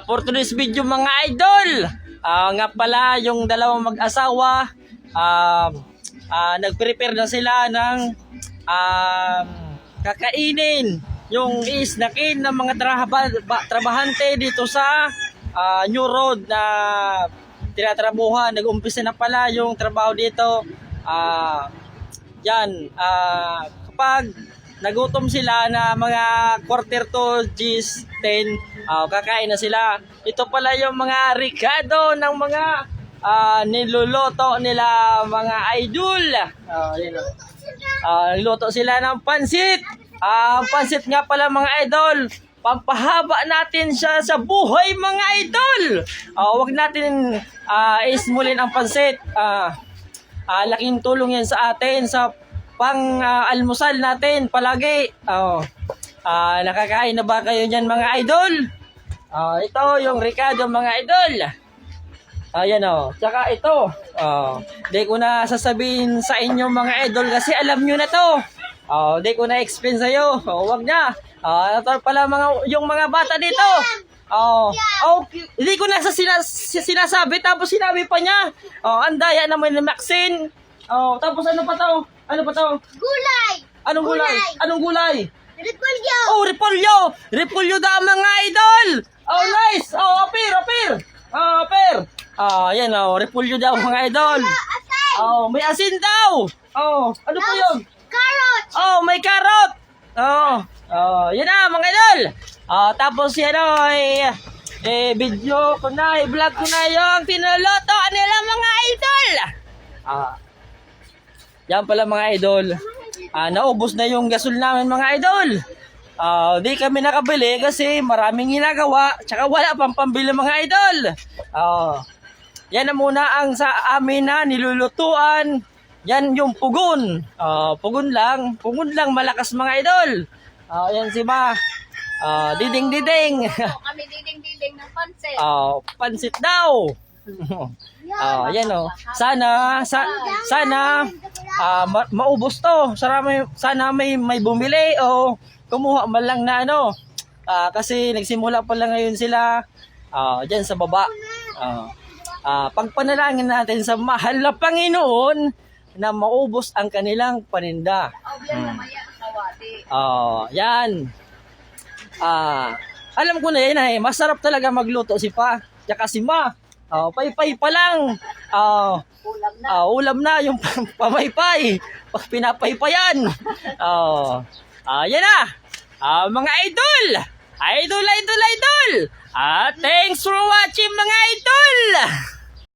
For today's video mga idol, nga pala yung dalawang mag-asawa, nag-prepare na sila ng kakainin yung isnakin ng mga trabahante dito sa New Road na tinatrabuhan. Nag-umpisa na pala yung trabaho dito. Kapag nagutom sila na mga quarter to G's 10, kakain na sila. Ito pala yung mga ricado ng mga niluluto nila mga idol. Niluto sila ng pansit. Pansit nga pala mga idol, pampahaba natin siya sa buhay mga idol. Huwag natin ismulin ang pansit. Laking tulong yan sa atin sa pang-almusal natin palagi. Nakakain na ba kayo niyan mga idol? Ito yung ricado mga idol. Ayan Tsaka ito. Di ko na sasabihin sa inyo mga idol kasi alam nyo na to. Di ko na explain sa'yo. Huwag na. Ito pala yung mga bata dito. Hindi ko na sinasabi tapos sinabi pa niya. Ang daya naman ni Maxine. Tapos ano pa to? Gulay! Anong gulay? Anong gulay? Repolyo! Repolyo! Repolyo daw mga idol! Nice! Apir! Yan repolyo daw mga idol. May asin daw! Ano po yun? Carrot! May carrot! Yan na mga idol! Tapos yan video ko na, i-vlog ko na yung tinuluto nila mga idol! Yan pala mga idol. Naubos na yung gasol namin mga idol. Di kami nakabili kasi maraming ginagawa. Tsaka wala pang pambili mga idol. Yan na muna ang sa amin na nilulutuan. Yan yung pugon. Pugon lang malakas mga idol. Yan si Ma. Diding. Kami diding ng pansit. Pansit daw. Yan Sana maubos to. Sana may bumili o kumuha man lang na kasi nagsimula pa lang ngayon sila diyan sa baba. Pagpanalangin natin sa mahal na Panginoon na maubos ang kanilang paninda. Yan. Alam ko na yan masarap talaga magluto si Pa tsaka si Ma. Paypay pa lang. Ulam na yung pamaypay. Pinapaypayan. Yan na. Mga idol. Idol. Thanks for watching mga idol.